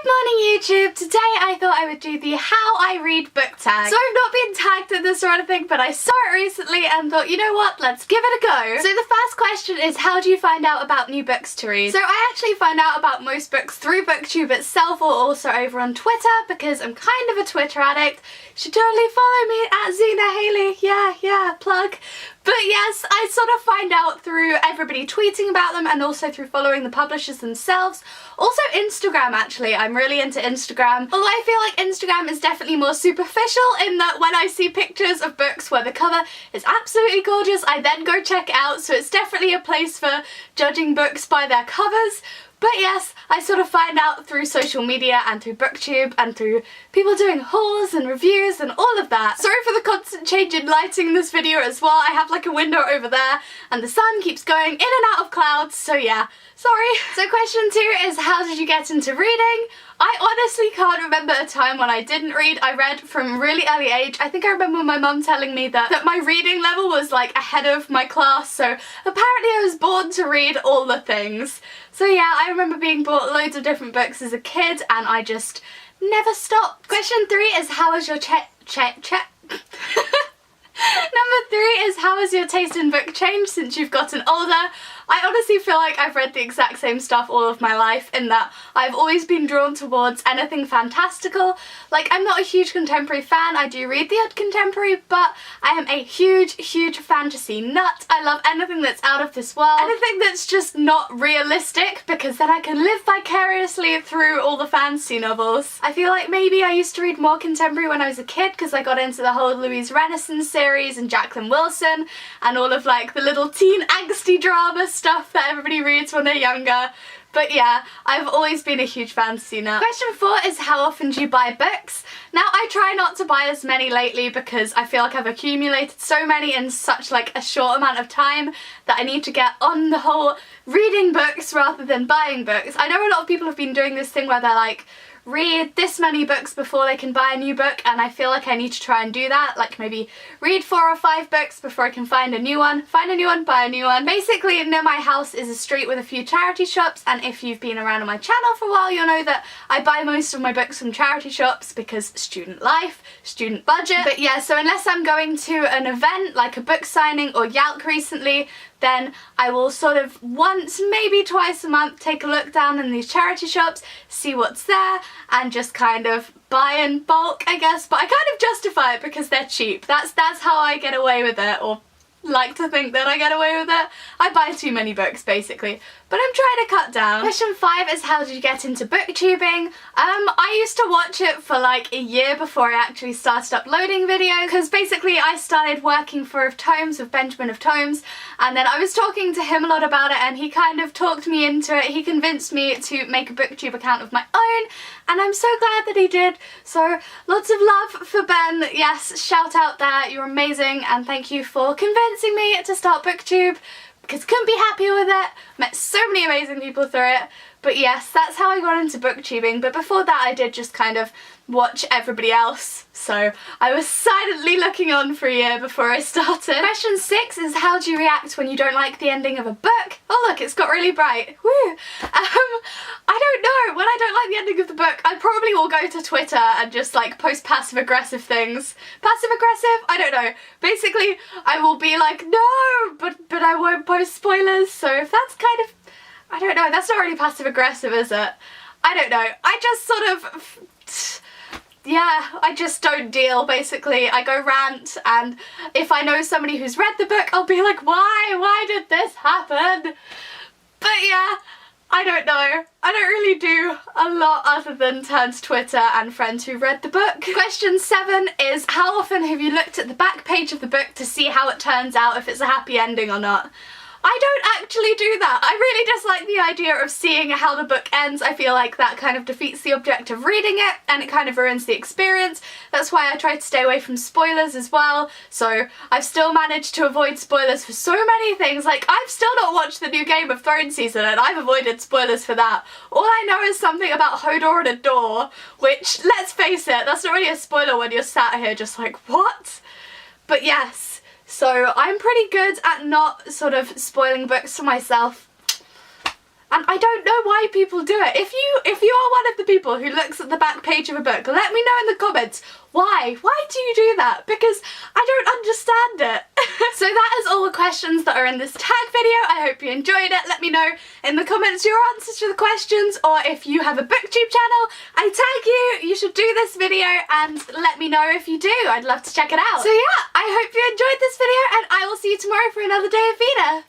Good morning YouTube! Today I thought I would do the how I read book tag. So I've not been tagged in this or anything, but I saw it recently and thought, you know what, let's give it a go. So the first question is, how do you find out about new books to read? So I actually find out about most books through BookTube itself or also over on Twitter because I'm kind of a Twitter addict. You should totally follow me at Zena Haley. Yeah, plug. But yes, I sort of find out through everybody tweeting about them and also through following the publishers themselves. Also Instagram actually, I'm really into Instagram. Although I feel like Instagram is definitely more superficial in that when I see pictures of books where the cover is absolutely gorgeous, I then go check it out, so it's definitely a place for judging books by their covers. But yes, I sort of find out through social media and through BookTube and through people doing hauls and reviews and all of that. Sorry for the constant change in lighting in this video as well. I have like a window over there and the sun keeps going in and out of clouds, so yeah, sorry. So question 2 is, how did you get into reading? I honestly can't remember a time when I didn't read. I read from a really early age. I think I remember my mum telling me that my reading level was like ahead of my class, so apparently I was born to read all the things. So yeah, I remember being bought loads of different books as a kid and I just never stopped. Question 3 is, how was your Number 3 is, how has your taste in book changed since you've gotten older? I honestly feel like I've read the exact same stuff all of my life in that I've always been drawn towards anything fantastical. Like, I'm not a huge contemporary fan, I do read the odd contemporary, but I am a huge fantasy nut. I love anything that's out of this world, anything that's just not realistic, because then I can live vicariously through all the fantasy novels. I feel like maybe I used to read more contemporary when I was a kid because I got into the whole Louise Renaissance series and Jacqueline Wilson and all of like the little teen angsty drama stuff that everybody reads when they're younger. But yeah, I've always been a huge fantasy nut. Question 4 is, how often do you buy books? Now I try not to buy as many lately because I feel like I've accumulated so many in such like a short amount of time that I need to get on the whole reading books rather than buying books. I know a lot of people have been doing this thing where they're like, read this many books before they can buy a new book, and I feel like I need to try and do that, like maybe read 4 or 5 books before I can find a new one, buy a new one. Basically, near my house is a street with a few charity shops, and if you've been around on my channel for a while, you'll know that I buy most of my books from charity shops because student life, student budget. But yeah, so unless I'm going to an event like a book signing or Yalc recently, then I will sort of once, maybe twice a month, take a look down in these charity shops, see what's there, and just kind of buy in bulk, I guess. But I kind of justify it because they're cheap. That's how I get away with it, or like to think that I get away with it. I buy too many books basically, but I'm trying to cut down. Question 5 is, how did you get into booktubing? I used to watch it for like a year before I actually started uploading videos, because basically I started working for Of Tomes with Benjamin of Tomes, and then I was talking to him a lot about it and he kind of talked me into it. He convinced me to make a booktube account of my own, and I'm so glad that he did. So lots of love for Ben. Yes, shout out there, you're amazing, and thank you for convincing me to start booktube, because couldn't be happier with it. Met so many amazing people through it. But yes, that's how I got into booktubing. But before that I did just kind of watch everybody else. So I was silently looking on for a year before I started. Question 6 is, how do you react when you don't like the ending of a book? Oh look, it's got really bright. Woo! I don't know. When I don't like the ending of the book, I probably will go to Twitter and just like post passive aggressive things. Passive aggressive? I don't know. Basically, I will be like, no, but I won't post spoilers. So if that's kind of, I don't know, that's not really passive aggressive, is it? I don't know. I just sort of, yeah, I just don't deal, basically. I go rant, and if I know somebody who's read the book, I'll be like, why did this happen? But yeah, I don't know. I don't really do a lot other than turn to Twitter and friends who read the book. Question 7 is, how often have you looked at the back page of the book to see how it turns out, if it's a happy ending or not? I don't actually do that. I really dislike the idea of seeing how the book ends. I feel like that kind of defeats the object of reading it, and it kind of ruins the experience. That's why I try to stay away from spoilers as well. So I've still managed to avoid spoilers for so many things. Like, I've still not watched the new Game of Thrones season and I've avoided spoilers for that. All I know is something about Hodor and a door, which, let's face it, that's not really a spoiler when you're sat here just like, what? But yes. So I'm pretty good at not sort of spoiling books for myself. And I don't know why people do it. If you are one of the people who looks at the back page of a book, let me know in the comments why. Why do you do that? Because I don't understand it. So that is all the questions that are in this tag video. I hope you enjoyed it. Let me know in the comments your answers to the questions, or if you have a BookTube channel, I tag you. You should do this video and let me know if you do. I'd love to check it out. So yeah, I hope you enjoyed this video and I will see you tomorrow for another day of Veda.